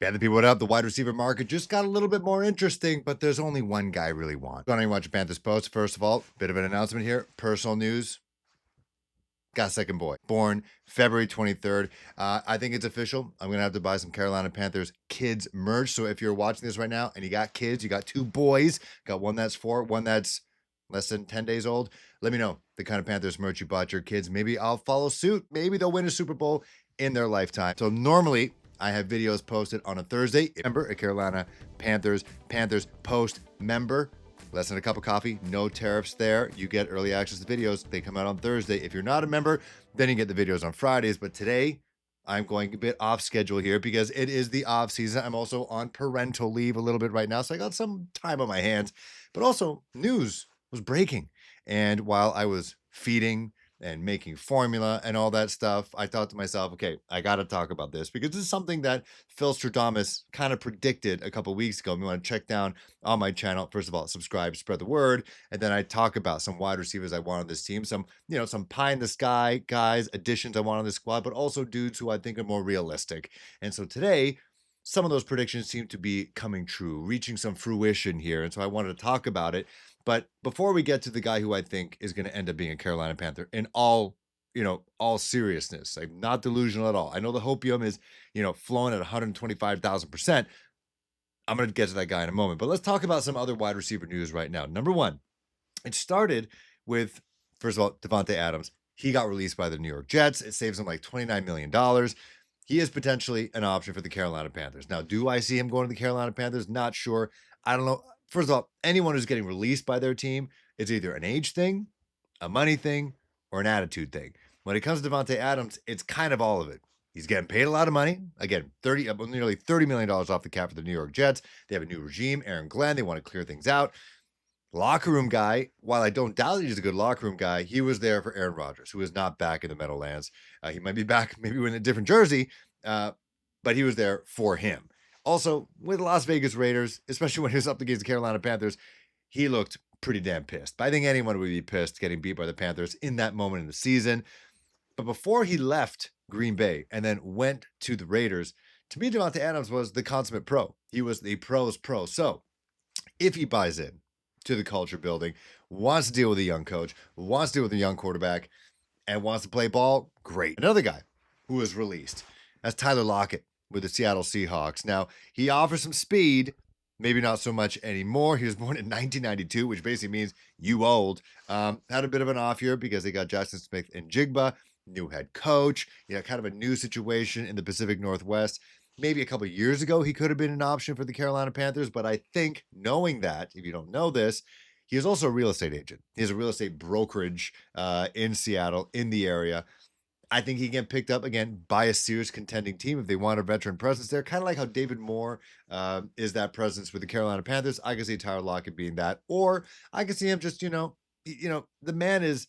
Yeah, the people what up. The wide receiver market just got a little bit more interesting, but there's only one guy I really want. Going to watch Panthers Post. First of all, bit of an announcement here. Personal news. Got a second boy. Born February 23rd. I think it's official. I'm going to have to buy some Carolina Panthers kids merch. So if you're watching this right now and you got kids, you got two boys, got one that's 4, one that's less than 10 days old, let me know the kind of Panthers merch you bought your kids. Maybe I'll follow suit. Maybe they'll win a Super Bowl in their lifetime. So normally I have videos posted on a Thursday. Remember, a Carolina Panthers Post member. Less than a cup of coffee, no tariffs there. You get early access to videos. They come out on Thursday. If you're not a member, then you get the videos on Fridays. But today, I'm going a bit off schedule here because it is the off season. I'm also on parental leave a little bit right now, so I got some time on my hands. But also, news was breaking. And while I was feeding and making formula and all that stuff, I thought to myself, okay, I got to talk about this because this is something that Phil Stradamus kind of predicted a couple weeks ago. If you want to check down on my channel, first of all, subscribe, spread the word, and then I talk about some wide receivers I want on this team, some some pie in the sky guys, additions I want on this squad, but also dudes who I think are more realistic. And so today, some of those predictions seem to be coming true, reaching some fruition here, and so I wanted to talk about it. But before we get to the guy who I think is going to end up being a Carolina Panther in all seriousness, like not delusional at all. I know the hopium is, flowing at 125,000%. I'm going to get to that guy in a moment, but let's talk about some other wide receiver news right now. Number one, it started with, first of all, Devontae Adams. He got released by the New York Jets. It saves him like $29 million. He is potentially an option for the Carolina Panthers. Now, do I see him going to the Carolina Panthers? Not sure. I don't know. First of all, anyone who's getting released by their team, it's either an age thing, a money thing, or an attitude thing. When it comes to Devontae Adams, it's kind of all of it. He's getting paid a lot of money. Again, nearly $30 million off the cap for the New York Jets. They have a new regime, Aaron Glenn. They want to clear things out. Locker room guy, while I don't doubt he's a good locker room guy, he was there for Aaron Rodgers, who is not back in the Meadowlands. He might be back, maybe in a different jersey, but he was there for him. Also, with Las Vegas Raiders, especially when he was up against the Carolina Panthers, he looked pretty damn pissed. But I think anyone would be pissed getting beat by the Panthers in that moment in the season. But before he left Green Bay and then went to the Raiders, to me, Devontae Adams was the consummate pro. He was the pro's pro. So if he buys in to the culture building, wants to deal with a young coach, wants to deal with a young quarterback, and wants to play ball, great. Another guy who was released, that's Tyler Lockett with the Seattle Seahawks. Now, he offers some speed, maybe not so much anymore. He was born in 1992, which basically means you old. Had a bit of an off year because they got Jackson Smith and Jigba, new head coach, kind of a new situation in the Pacific Northwest. Maybe a couple of years ago, he could have been an option for the Carolina Panthers, but I think knowing that, if you don't know this, he is also a real estate agent. He has a real estate brokerage in Seattle, in the area. I think he can get picked up again by a serious contending team if they want a veteran presence there. Kind of like how David Moore is that presence with the Carolina Panthers. I can see Tyler Lockett being that, or I can see him just, the man is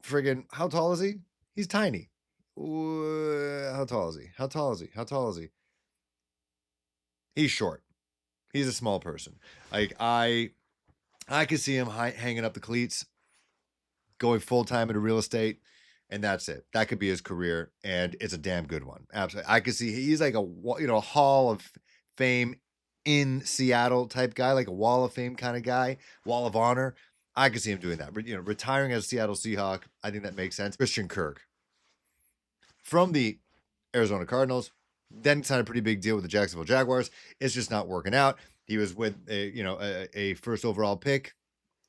friggin' how tall is he? He's tiny. How tall is he? How tall is he? How tall is he? He's short. He's a small person. Like I could see him hanging up the cleats, going full time into real estate, and that's it. That could be his career, and it's a damn good one. Absolutely, I could see he's like a Hall of Fame in Seattle type guy, like a Wall of Fame kind of guy, Wall of Honor. I could see him doing that. But retiring as a Seattle Seahawk, I think that makes sense. Christian Kirk from the Arizona Cardinals, then signed a pretty big deal with the Jacksonville Jaguars. It's just not working out. He was with a first overall pick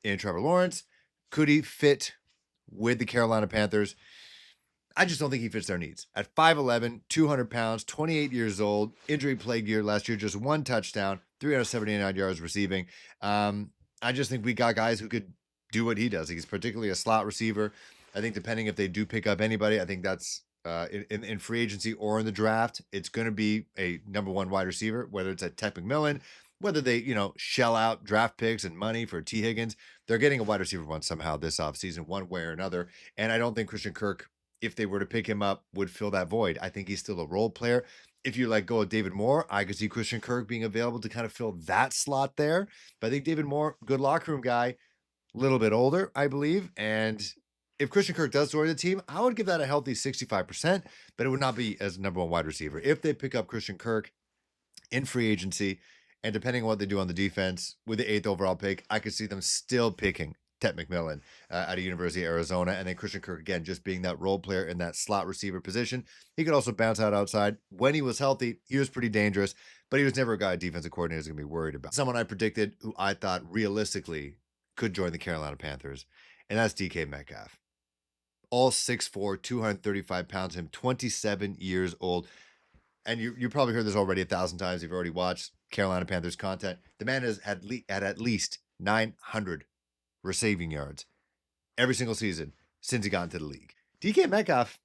in Trevor Lawrence. Could he fit with the Carolina Panthers? I just don't think he fits their needs. At 5'11", 200 pounds, 28 years old, injury-plagued year last year, just one touchdown, 379 yards receiving. I just think we got guys who could do what he does. He's particularly a slot receiver. I think depending if they do pick up anybody, I think that's in free agency or in the draft, it's going to be a number one wide receiver, whether it's at Tech McMillan, whether they, shell out draft picks and money for T. Higgins. They're getting a wide receiver one somehow this offseason, one way or another. And I don't think Christian Kirk, if they were to pick him up, would fill that void. I think he's still a role player. If you let go of David Moore, I could see Christian Kirk being available to kind of fill that slot there. But I think David Moore, good locker room guy, a little bit older, I believe. And if Christian Kirk does join the team, I would give that a healthy 65%, but it would not be as number one wide receiver. If they pick up Christian Kirk, in free agency. And depending on what they do on the defense with the 8th overall pick, I could see them still picking Ted McMillan out of University of Arizona. And then Christian Kirk, again, just being that role player in that slot receiver position. He could also bounce out outside. When he was healthy, he was pretty dangerous, but he was never a guy defensive coordinator is going to be worried about. Someone I predicted who I thought realistically could join the Carolina Panthers, and that's DK Metcalf. All 6'4", 235 pounds, him 27 years old. And you probably heard this already 1,000 times. You've already watched Carolina Panthers content. The man has had at least 900 receiving yards every single season since he got into the league. DK Metcalf,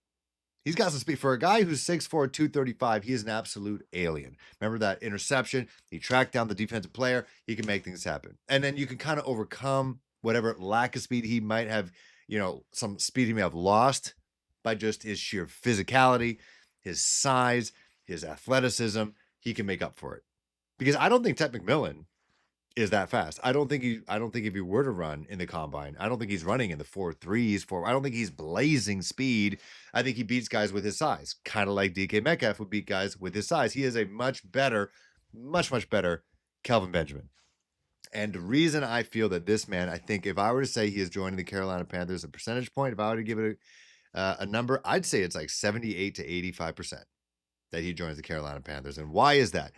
he's got some speed. For a guy who's 6'4", 235, he is an absolute alien. Remember that interception? He tracked down the defensive player. He can make things happen. And then you can kind of overcome whatever lack of speed he might have, some speed he may have lost by just his sheer physicality, his size, his athleticism. He can make up for it. Because I don't think Ted McMillan is that fast. I don't think if he were to run in the combine, I don't think he's running in the 4.3s. I don't think he's blazing speed. I think he beats guys with his size, kind of like DK Metcalf would beat guys with his size. He is a much better Kelvin Benjamin. And the reason I feel that this man, I think if I were to say he is joining the Carolina Panthers, a percentage point, if I were to give it a number, I'd say it's like 78 to 85% that he joins the Carolina Panthers. And why is that?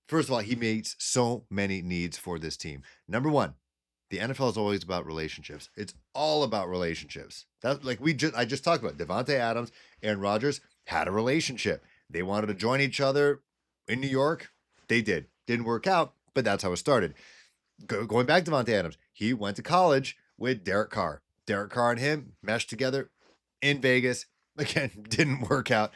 First of all, he meets so many needs for this team. Number one, the NFL is always about relationships. It's all about relationships. That's like I just talked about. Devontae Adams, Aaron Rodgers had a relationship. They wanted to join each other in New York. They did. Didn't work out, but that's how it started. Going back to Devontae Adams, he went to college with Derek Carr. Derek Carr and him meshed together in Vegas. Again, didn't work out.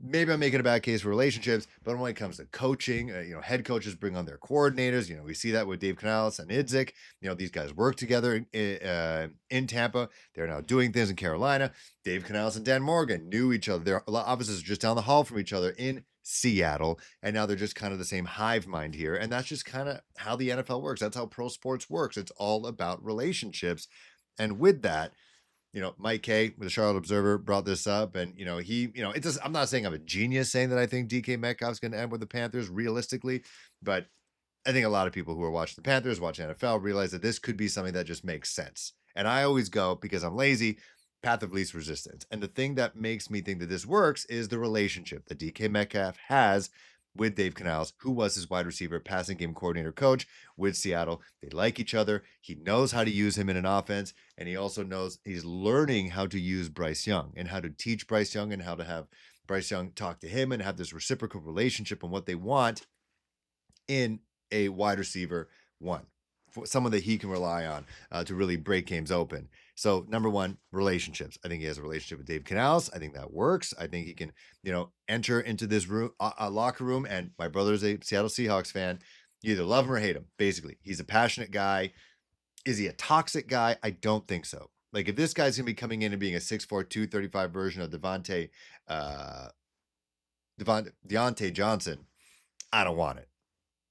Maybe I'm making a bad case for relationships, but when it comes to coaching, head coaches bring on their coordinators. We see that with Dave Canales and Idzik. These guys work together in Tampa. They're now doing things in Carolina. Dave Canales and Dan Morgan knew each other. Their offices are just down the hall from each other in Seattle, and now they're just kind of the same hive mind here. And that's just kind of how the NFL works. That's how pro sports works. It's all about relationships. And with that, Mike Kay with the Charlotte Observer brought this up, and I'm not saying I'm a genius saying that I think DK Metcalf's going to end with the Panthers realistically, but I think a lot of people who are watching the Panthers, watch NFL, realize that this could be something that just makes sense. And I always go, because I'm lazy, path of least resistance. And the thing that makes me think that this works is the relationship that DK Metcalf has with Dave Canales, who was his wide receiver, passing game coordinator coach with Seattle. They like each other. He knows how to use him in an offense, and he also knows he's learning how to use Bryce Young and how to teach Bryce Young and how to have Bryce Young talk to him and have this reciprocal relationship and what they want in a wide receiver one, someone that he can rely on to really break games open. So number one, relationships. I think he has a relationship with Dave Canales. I think that works. I think he can, enter into this room, locker room. And my brother's a Seattle Seahawks fan. You either love him or hate him. Basically, he's a passionate guy. Is he a toxic guy? I don't think so. Like if this guy's gonna be coming in and being a 6'4", 235 version of Deontay Johnson, I don't want it.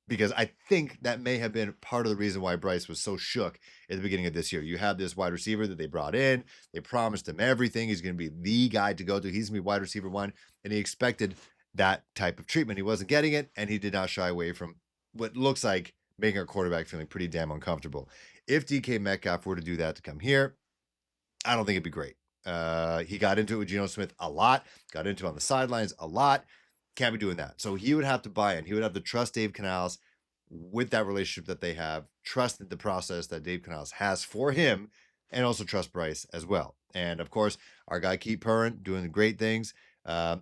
Because I think that may have been part of the reason why Bryce was so shook at the beginning of this year. You have this wide receiver that they brought in. They promised him everything. He's going to be the guy to go to. He's going to be wide receiver one. And he expected that type of treatment. He wasn't getting it, and he did not shy away from what looks like making our quarterback feeling pretty damn uncomfortable. If DK Metcalf were to do that to come here, I don't think it'd be great. He got into it with Geno Smith a lot, got into it on the sidelines a lot. Can't be doing that. So he would have to buy in. He would have to trust Dave Canales with that relationship that they have, trust the process that Dave Canales has for him, and also trust Bryce as well. And of course, our guy Keith Perrin doing great things.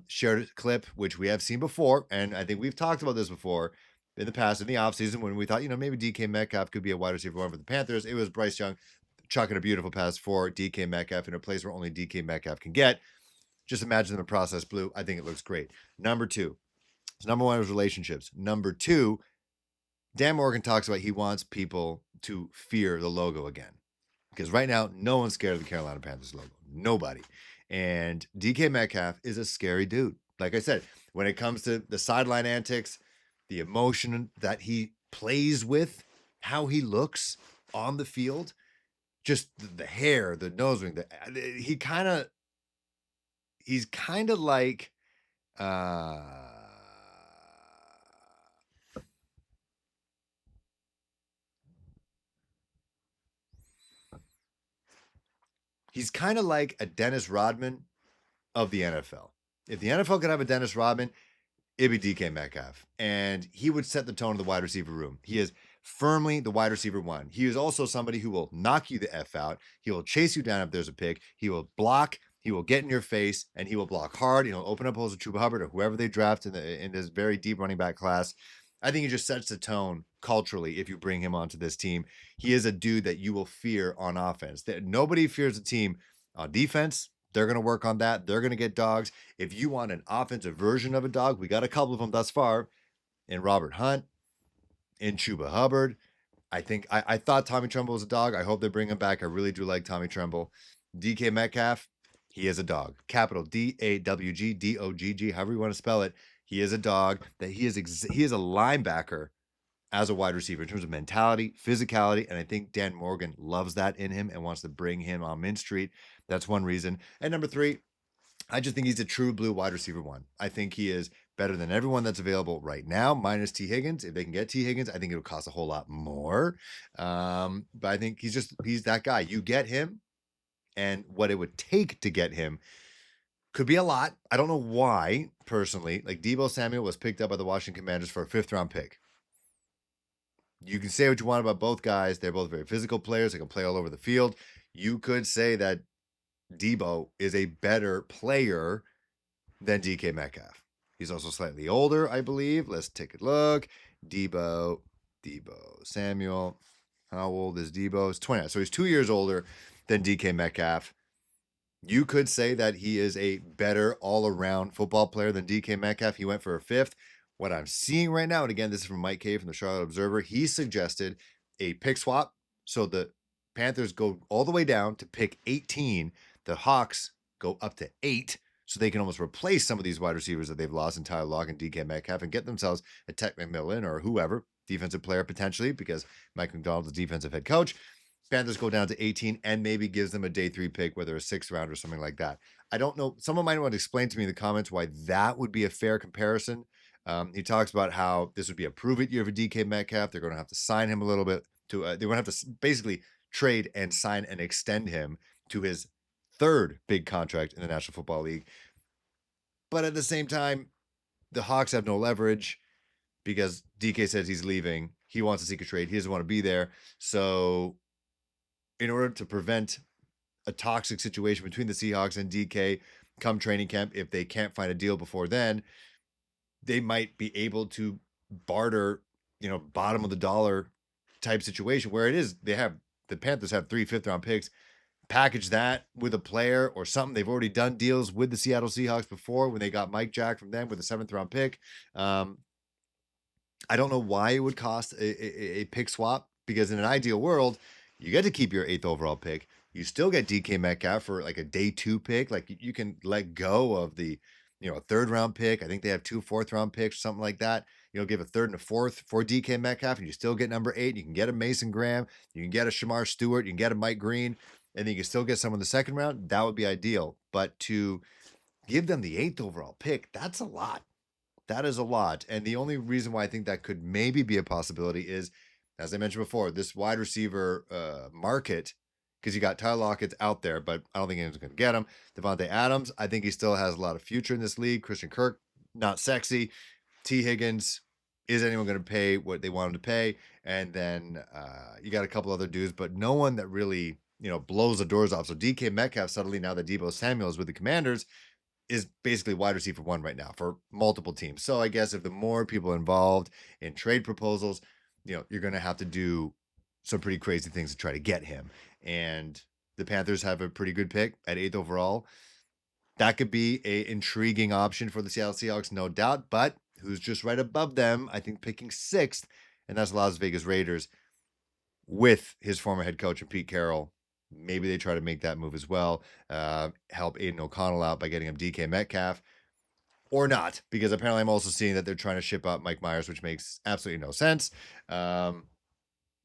Shared a clip, which we have seen before, and I think we've talked about this before in the past, in the offseason, when we thought, maybe DK Metcalf could be a wide receiver one for the Panthers. It was Bryce Young chucking a beautiful pass for DK Metcalf in a place where only DK Metcalf can get. Just imagine the process blue. I think it looks great. Number two. So number one was relationships. Number two, Dan Morgan talks about he wants people to fear the logo again. Because right now, no one's scared of the Carolina Panthers logo. Nobody. And DK Metcalf is a scary dude. Like I said, when it comes to the sideline antics, the emotion that he plays with, how he looks on the field, just the hair, the nose ring, he's kind of like He's kind of like a Dennis Rodman of the NFL. If the NFL could have a Dennis Rodman, it'd be DK Metcalf. And he would set the tone of the wide receiver room. He is firmly the wide receiver one. He is also somebody who will knock you the F out. He will chase you down if there's a pick. He will block. He will get in your face, and he will block hard. He'll open up holes to Chuba Hubbard or whoever they draft in this very deep running back class. I think he just sets the tone culturally if you bring him onto this team. He is a dude that you will fear on offense. Nobody fears a team on defense. They're going to work on that. They're going to get dogs. If you want an offensive version of a dog, we got a couple of them thus far in Robert Hunt, in Chuba Hubbard. I thought Tommy Tremble was a dog. I hope they bring him back. I really do like Tommy Tremble. DK Metcalf, he is a dog. Capital DAWG, however you want to spell it. He is a dog. That he is a linebacker as a wide receiver in terms of mentality, physicality, and I think Dan Morgan loves that in him and wants to bring him on Min Street. That's one reason. And number 3, I just think he's a true blue wide receiver one. I think he is better than everyone that's available right now, minus T. Higgins. If they can get T. Higgins, I think it'll cost a whole lot more. But I think he's that guy. You get him, and what it would take to get him could be a lot. I don't know why, personally. Like Deebo Samuel was picked up by the Washington Commanders for a 5th-round pick. You can say what you want about both guys. They're both very physical players. They can play all over the field. You could say that Deebo is a better player than DK Metcalf. He's also slightly older, I believe. Let's take a look. Deebo Samuel. How old is Deebo? He's 29. So he's 2 years older than DK Metcalf. You could say that he is a better all-around football player than DK Metcalf. He went for a 5th. What I'm seeing right now, and again, this is from Mike Kay from the Charlotte Observer, he suggested a pick swap. So the Panthers go all the way down to pick 18. The Hawks go up to 8, so they can almost replace some of these wide receivers that they've lost in Tyler Lockett and DK Metcalf and get themselves a Tech McMillan or whoever, defensive player potentially, because Mike McDonald's defensive head coach. Panthers go down to 18 and maybe gives them a day 3 pick, whether a 6th round or something like that. I don't know. Someone might want to explain to me in the comments why that would be a fair comparison. He talks about how this would be a prove-it year for DK Metcalf. They're going to have to sign him a little bit. They're going to have to basically trade and sign and extend him to his 3rd big contract in the National Football League. But at the same time, the Hawks have no leverage because DK says he's leaving. He wants to seek a trade. He doesn't want to be there. So in order to prevent a toxic situation between the Seahawks and DK come training camp, if they can't find a deal before then, they might be able to barter, bottom of the dollar type situation where it is the Panthers have 3 5th-round picks. Package that with a player or something. They've already done deals with the Seattle Seahawks before when they got Mike Jack from them with a 7th-round pick. I don't know why it would cost a pick swap, because in an ideal world, you get to keep your 8th overall pick. You still get DK Metcalf for like a day 2 pick. Like you can let go of the, a 3rd-round pick. I think they have 2 4th-round picks, something like that. Give a 3rd and a 4th for DK Metcalf, and you still get number 8. You can get a Mason Graham. You can get a Shamar Stewart. You can get a Mike Green. And then you can still get someone in the 2nd round. That would be ideal. But to give them the 8th overall pick, that's a lot. That is a lot. And the only reason why I think that could maybe be a possibility is, as I mentioned before, this wide receiver market, because you got Tyler Lockett's out there, but I don't think anyone's going to get him. Devontae Adams, I think he still has a lot of future in this league. Christian Kirk, not sexy. T. Higgins, is anyone going to pay what they want him to pay? And then you got a couple other dudes, but no one that really, blows the doors off. So DK Metcalf, suddenly now that Deebo Samuel is with the Commanders, is basically wide receiver 1 right now for multiple teams. So I guess if the more people involved in trade proposals, you're going to have to do some pretty crazy things to try to get him. And the Panthers have a pretty good pick at 8th overall. That could be an intriguing option for the Seattle Seahawks, no doubt. But who's just right above them, I think picking 6th, and that's the Las Vegas Raiders with his former head coach and Pete Carroll. Maybe they try to make that move as well, help Aiden O'Connell out by getting him DK Metcalf, or not, because apparently I'm also seeing that they're trying to ship out Mike Myers, which makes absolutely no sense. So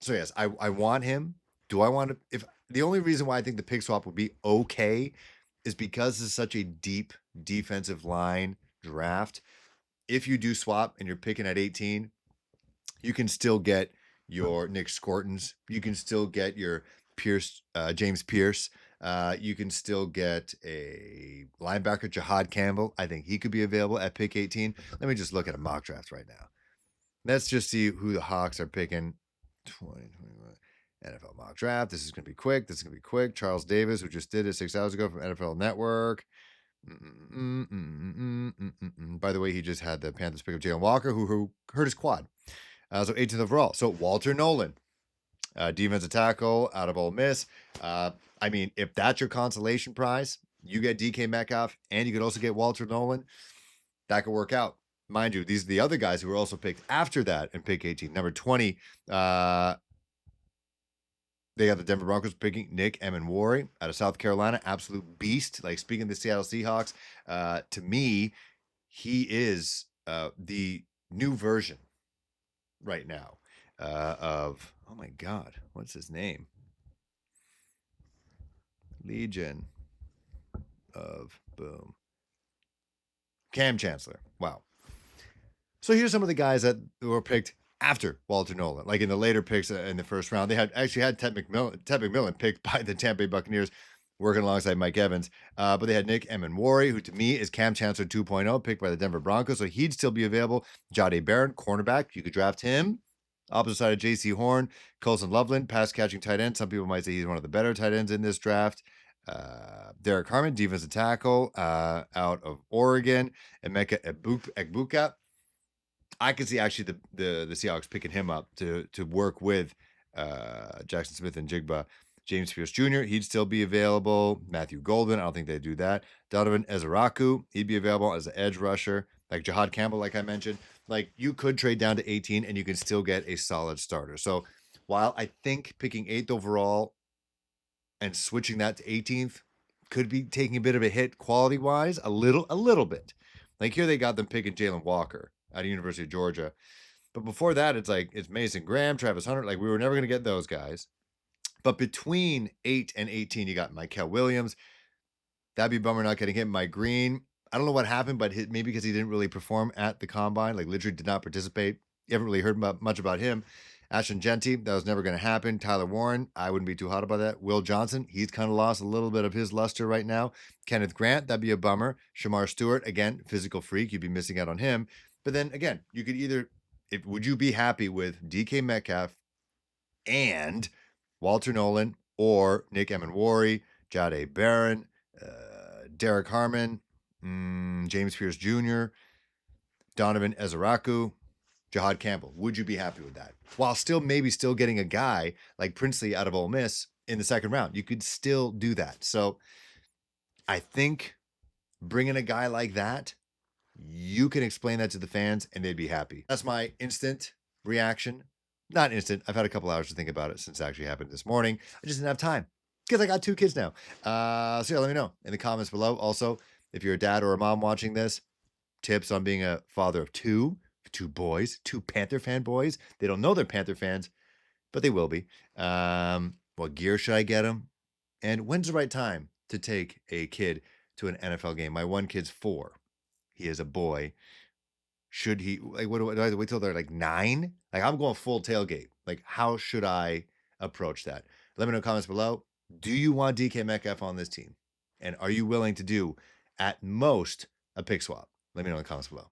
yes, I want him. Do I want to? If the only reason why I think the pick swap would be okay is because this is such a deep defensive line draft. If you do swap and you're picking at 18, you can still get your Nick Scortons. You can still get your James Pierce. You can still get a linebacker, Jihad Campbell. I think he could be available at pick 18. Let me just look at a mock draft right now. Let's just see who the Hawks are picking. 2021 NFL mock draft. This is going to be quick. Charles Davis, who just did it 6 hours ago from NFL Network. By the way, he just had the Panthers pick up Jalen Walker, who hurt his quad. So 18th overall. So Walter Nolan, defensive tackle out of Ole Miss. I mean, if that's your consolation prize, you get DK Metcalf and you could also get Walter Nolan. That could work out. Mind you, these are the other guys who were also picked after that in pick 18. Number 20, they got the Denver Broncos picking Nick Emmanwori out of South Carolina. Absolute beast. Like, speaking of the Seattle Seahawks, to me, he is the new version right now of, oh my God, what's his name? Legion of Boom. Cam Chancellor. Wow. So here's some of the guys that were picked after Walter Nolan, like in the later picks in the first round. They had Ted McMillan picked by the Tampa Bay Buccaneers, working alongside Mike Evans. But they had Nick Emmanwori, who to me is Cam Chancellor 2.0, picked by the Denver Broncos. So he'd still be available. Jahdae Barron, cornerback. You could draft him. Opposite side of J.C. Horn, Colson Loveland, pass catching tight end. Some people might say he's one of the better tight ends in this draft. Derek Harmon, defensive tackle out of Oregon. Emeka Egbuka. I can see actually the Seahawks picking him up to work with Jackson Smith and Jigba. James Pierce Jr., he'd still be available. Matthew Golden, I don't think they'd do that. Donovan Ezeraku, he'd be available as an edge rusher. Like Jihad Campbell, like I mentioned. Like, you could trade down to 18 and you can still get a solid starter. So while I think picking 8th overall and switching that to 18th could be taking a bit of a hit quality-wise, a little bit. Like, here they got them picking Jalen Walker out of University of Georgia. But before that, it's Mason Graham, Travis Hunter. Like, we were never going to get those guys. But between 8 and 18, you got Mykel Williams. That'd be a bummer not getting him. Mike Green, I don't know what happened, but maybe because he didn't really perform at the combine, like literally did not participate. You haven't really heard much about him. Ashton Genty, that was never going to happen. Tyler Warren, I wouldn't be too hot about that. Will Johnson, he's kind of lost a little bit of his luster right now. Kenneth Grant, that'd be a bummer. Shamar Stewart, again, physical freak. You'd be missing out on him. But then again, you could either, would you be happy with DK Metcalf and Walter Nolan or Nick Emmanwori, Jahdae Barron, Derek Harmon, James Pierce Jr., Donovan Ezeraku, Jihad Campbell? Would you be happy with that? While still getting a guy like Princely out of Ole Miss in the second round. You could still do that. So I think bringing a guy like that, you can explain that to the fans and they'd be happy. That's my instant reaction. Not instant. I've had a couple hours to think about it since it actually happened this morning. I just didn't have time because I got 2 kids now. So yeah, let me know in the comments below. Also, if you're a dad or a mom watching this, tips on being a father of 2 boys, 2 Panther fan boys. They don't know they're Panther fans, but they will be. What gear should I get them? And when's the right time to take a kid to an NFL game? My one kid's 4. He is a boy. Should he, like, what do I have to wait till they're like 9? Like, I'm going full tailgate. Like, how should I approach that? Let me know in the comments below. Do you want DK Metcalf on this team? And are you willing to do, at most, a pick swap? Let me know in the comments below.